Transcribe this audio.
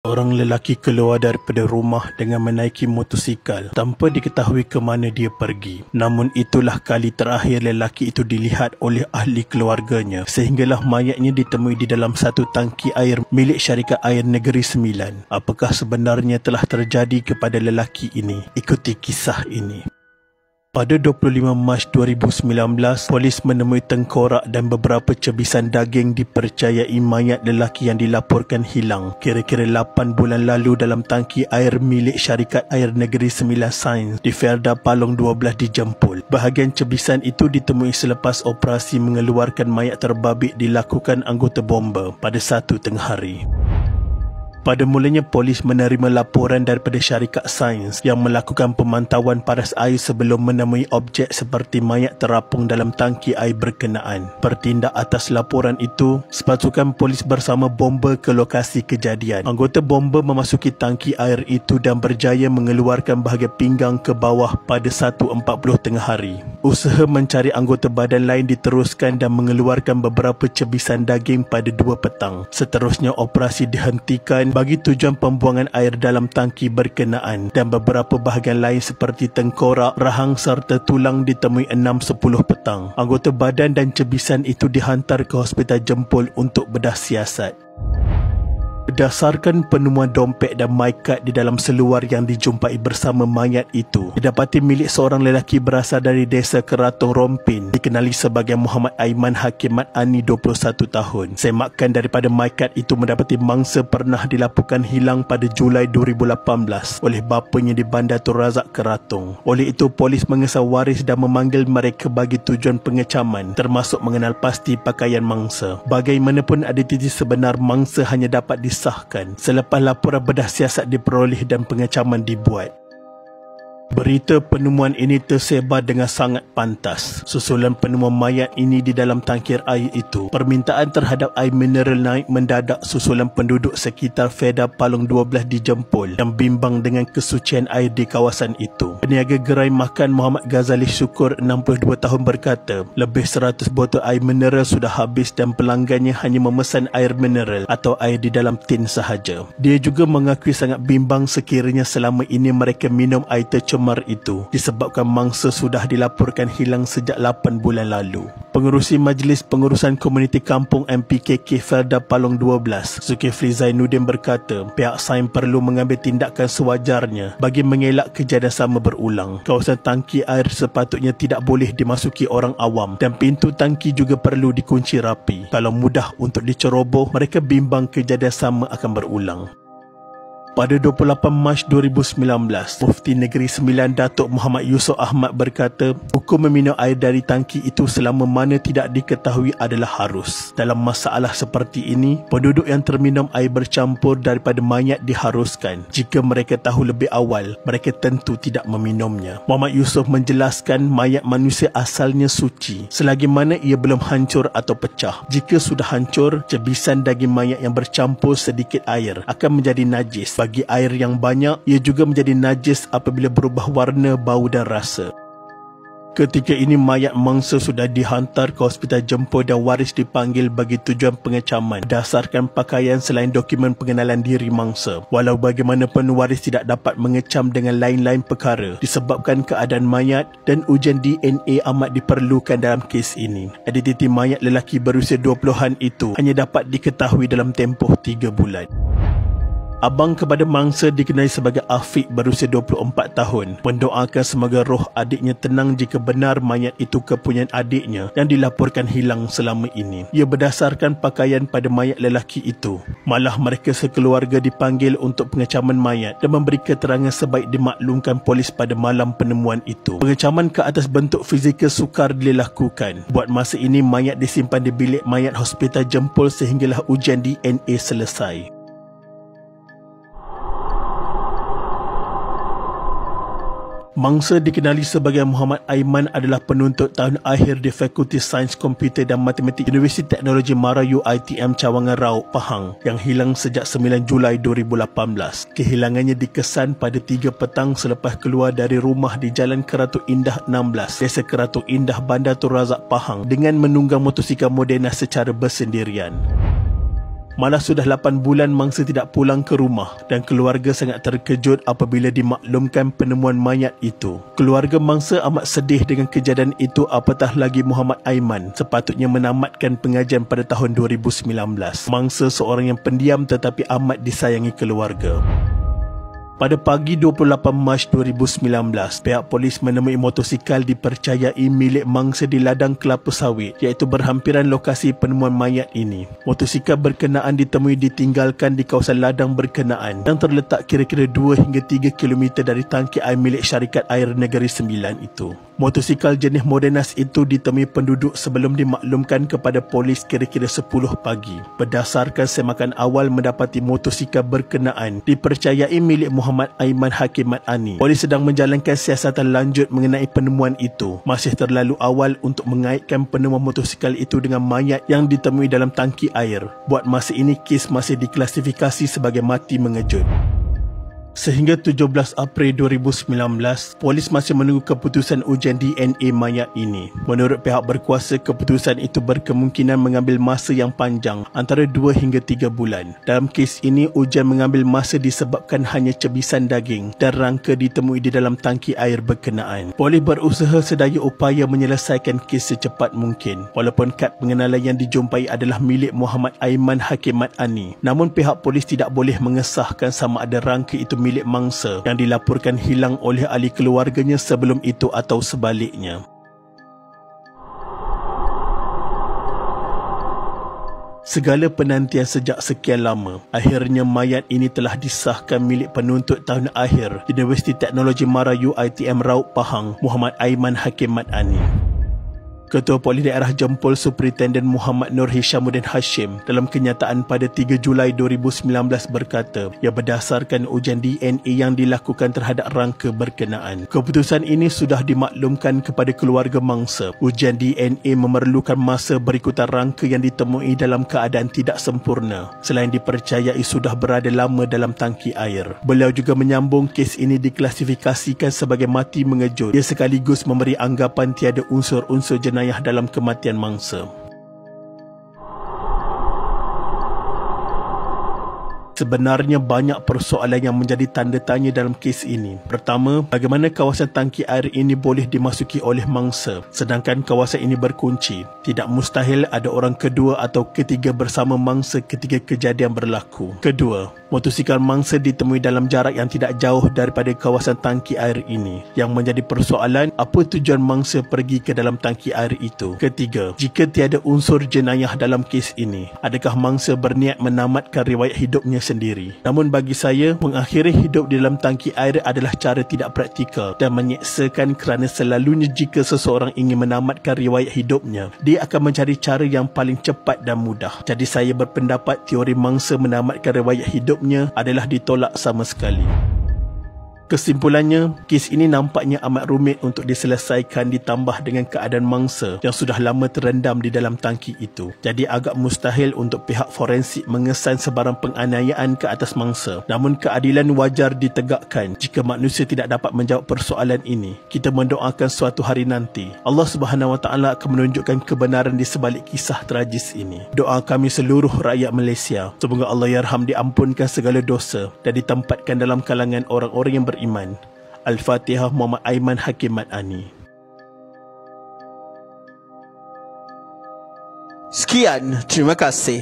Orang lelaki keluar daripada rumah dengan menaiki motosikal tanpa diketahui ke mana dia pergi. Namun itulah kali terakhir lelaki itu dilihat oleh ahli keluarganya sehinggalah mayatnya ditemui di dalam satu tangki air milik syarikat air Negeri Sembilan. Apakah sebenarnya telah terjadi kepada lelaki ini? Ikuti kisah ini. Pada 25 Mac 2019, polis menemui tengkorak dan beberapa cebisan daging dipercayai mayat lelaki yang dilaporkan hilang kira-kira 8 bulan lalu dalam tangki air milik syarikat air Negeri Sembilan Sains di Felda Palong 12 di Jempol. Bahagian cebisan itu ditemui selepas operasi mengeluarkan mayat terbabit dilakukan anggota bomba pada 1 tengah hari. Pada mulanya polis menerima laporan daripada syarikat sains yang melakukan pemantauan paras air sebelum menemui objek seperti mayat terapung dalam tangki air berkenaan. Bertindak atas laporan itu, sepasukan polis bersama bomber ke lokasi kejadian. Anggota bomber memasuki tangki air itu dan berjaya mengeluarkan bahagian pinggang ke bawah pada 1.40 tengah hari. Usaha mencari anggota badan lain diteruskan dan mengeluarkan beberapa cebisan daging pada 2 petang. Seterusnya operasi dihentikan bagi tujuan pembuangan air dalam tangki berkenaan dan beberapa bahagian lain seperti tengkorak, rahang serta tulang ditemui 6.10 petang. Anggota badan dan cebisan itu dihantar ke Hospital Jempol untuk bedah siasat. Berdasarkan penemuan dompet dan MyCard di dalam seluar yang dijumpai bersama mayat itu, didapati milik seorang lelaki berasal dari desa Keratung Rompin, dikenali sebagai Muhammad Aiman Hakim Mat Ani 21 tahun. Semakan daripada MyCard itu mendapati mangsa pernah dilaporkan hilang pada Julai 2018 oleh bapanya di Bandar Tun Razak Keratung. Oleh itu, polis mengesah waris dan memanggil mereka bagi tujuan pengecaman, termasuk mengenal pasti pakaian mangsa. Bagaimanapun identiti sebenar mangsa hanya dapat disahkan selepas laporan bedah siasat diperoleh dan pengecaman dibuat. Berita penemuan ini tersebar dengan sangat pantas. Susulan penemuan mayat ini di dalam tangkir air itu, permintaan terhadap air mineral naik mendadak susulan penduduk sekitar Felda Palong 12 di Jempol yang bimbang dengan kesucian air di kawasan itu. Peniaga gerai makan Muhammad Ghazali Syukur 62 tahun berkata, lebih 100 botol air mineral sudah habis dan pelanggannya hanya memesan air mineral atau air di dalam tin sahaja. Dia juga mengakui sangat bimbang sekiranya selama ini mereka minum air tercemar itu disebabkan mangsa sudah dilaporkan hilang sejak 8 bulan lalu. Pengerusi Majlis Pengurusan Komuniti Kampung MPKK Felda Palong 12, Zulkifli Zainuddin berkata, pihak sains perlu mengambil tindakan sewajarnya bagi mengelak kejadian sama berulang. Kawasan tangki air sepatutnya tidak boleh dimasuki orang awam dan pintu tangki juga perlu dikunci rapi. Kalau mudah untuk diceroboh, mereka bimbang kejadian sama akan berulang. Pada 28 Mac 2019, Mufti Negeri Sembilan Datuk Muhammad Yusof Ahmad berkata, hukum meminum air dari tangki itu selama mana tidak diketahui adalah harus. Dalam masalah seperti ini, penduduk yang terminum air bercampur daripada mayat diharuskan. Jika mereka tahu lebih awal, mereka tentu tidak meminumnya. Muhammad Yusof menjelaskan mayat manusia asalnya suci, selagi mana ia belum hancur atau pecah. Jika sudah hancur, cebisan daging mayat yang bercampur sedikit air akan menjadi najis. Bagi air yang banyak, ia juga menjadi najis apabila berubah warna, bau dan rasa. Ketika ini mayat mangsa sudah dihantar ke Hospital Jempol dan waris dipanggil bagi tujuan pengecaman berdasarkan pakaian selain dokumen pengenalan diri mangsa. Walau bagaimanapun waris tidak dapat mengecam dengan lain-lain perkara disebabkan keadaan mayat dan ujian DNA amat diperlukan dalam kes ini. Identiti mayat lelaki berusia 20-an itu hanya dapat diketahui dalam tempoh 3 bulan. Abang kepada mangsa dikenali sebagai Afiq berusia 24 tahun mendoakan semoga roh adiknya tenang jika benar mayat itu kepunyaan adiknya yang dilaporkan hilang selama ini. Ia berdasarkan pakaian pada mayat lelaki itu. Malah mereka sekeluarga dipanggil untuk pengecaman mayat dan memberi keterangan sebaik dimaklumkan polis pada malam penemuan itu. Pengecaman ke atas bentuk fizikal sukar dilakukan. Buat masa ini mayat disimpan di bilik mayat Hospital Jempol sehinggalah ujian DNA selesai. Mangsa dikenali sebagai Muhammad Aiman adalah penuntut tahun akhir di Fakulti Sains Komputer dan Matematik Universiti Teknologi Marayu ITM Cawangan Rao, Pahang yang hilang sejak 9 Julai 2018. Kehilangannya dikesan pada 3 petang selepas keluar dari rumah di Jalan Keratung Indah 16, Desa Keratung Indah, Bandar Tun Razak, Pahang dengan menunggang motosikal Moderna secara bersendirian. Malah sudah 8 bulan mangsa tidak pulang ke rumah dan keluarga sangat terkejut apabila dimaklumkan penemuan mayat itu. Keluarga mangsa amat sedih dengan kejadian itu, apatah lagi Muhammad Aiman sepatutnya menamatkan pengajian pada tahun 2019. Mangsa seorang yang pendiam tetapi amat disayangi keluarga. Pada pagi 28 Mac 2019, pihak polis menemui motosikal dipercayai milik mangsa di ladang kelapa sawit, iaitu berhampiran lokasi penemuan mayat ini. Motosikal berkenaan ditemui ditinggalkan di kawasan ladang berkenaan yang terletak kira-kira 2 hingga 3 km dari tangki air milik Syarikat Air Negeri Sembilan itu. Motosikal jenis Modenas itu ditemui penduduk sebelum dimaklumkan kepada polis kira-kira 10 pagi. Berdasarkan semakan awal mendapati motosikal berkenaan dipercayai milik Muhammad Aiman Hakim Mat Ani. Polis sedang menjalankan siasatan lanjut mengenai penemuan itu. Masih terlalu awal untuk mengaitkan penemuan motosikal itu dengan mayat yang ditemui dalam tangki air. Buat masa ini, kes masih diklasifikasi sebagai mati mengejut. Sehingga 17 April 2019, polis masih menunggu keputusan ujian DNA mayat ini. Menurut pihak berkuasa, keputusan itu berkemungkinan mengambil masa yang panjang, antara 2 hingga 3 bulan. Dalam kes ini, ujian mengambil masa disebabkan hanya cebisan daging dan rangka ditemui di dalam tangki air berkenaan. Polis berusaha sedaya upaya menyelesaikan kes secepat mungkin. Walaupun kad pengenalan yang dijumpai adalah milik Muhammad Aiman Hakim Mat Ani, namun pihak polis tidak boleh mengesahkan sama ada rangka itu milik mangsa yang dilaporkan hilang oleh ahli keluarganya sebelum itu atau sebaliknya. Segala penantian sejak sekian lama, akhirnya mayat ini telah disahkan milik penuntut tahun akhir Universiti Teknologi Marayu ITM Raub Pahang, Muhammad Aiman Hakim Mat Ani. Ketua Polis Daerah Jempol Superintenden Muhammad Nur Hishamuddin Hashim dalam kenyataan pada 3 Julai 2019 berkata, ia berdasarkan ujian DNA yang dilakukan terhadap rangka berkenaan. Keputusan ini sudah dimaklumkan kepada keluarga mangsa. Ujian DNA memerlukan masa berikutan rangka yang ditemui dalam keadaan tidak sempurna, selain dipercayai sudah berada lama dalam tangki air. Beliau juga menyambung kes ini diklasifikasikan sebagai mati mengejut. Ia sekaligus memberi anggapan tiada unsur-unsur jenayah dalam kematian mangsa. Sebenarnya banyak persoalan yang menjadi tanda tanya dalam kes ini. Pertama, bagaimana kawasan tangki air ini boleh dimasuki oleh mangsa sedangkan kawasan ini berkunci? Tidak mustahil ada orang kedua atau ketiga bersama mangsa ketika kejadian berlaku. Kedua, motosikal mangsa ditemui dalam jarak yang tidak jauh daripada kawasan tangki air ini. Yang menjadi persoalan, apa tujuan mangsa pergi ke dalam tangki air itu? Ketiga, jika tiada unsur jenayah dalam kes ini, adakah mangsa berniat menamatkan riwayat hidupnya sendiri? Namun bagi saya, mengakhiri hidup di dalam tangki air adalah cara tidak praktikal dan menyeksakan, kerana selalunya jika seseorang ingin menamatkan riwayat hidupnya, dia akan mencari cara yang paling cepat dan mudah. Jadi saya berpendapat teori mangsa menamatkan riwayat hidupnya adalah ditolak sama sekali. Kesimpulannya, kes ini nampaknya amat rumit untuk diselesaikan ditambah dengan keadaan mangsa yang sudah lama terendam di dalam tangki itu. Jadi agak mustahil untuk pihak forensik mengesan sebarang penganiayaan ke atas mangsa. Namun keadilan wajar ditegakkan jika manusia tidak dapat menjawab persoalan ini. Kita mendoakan suatu hari nanti Allah Subhanahu Wa Taala akan menunjukkan kebenaran di sebalik kisah tragis ini. Doa kami seluruh rakyat Malaysia, semoga Allah Yarham diampunkan segala dosa dan ditempatkan dalam kalangan orang-orang yang beriman. Al-Fatihah. Muhammad Aiman Hakim Mat Ani. Sekian, terima kasih.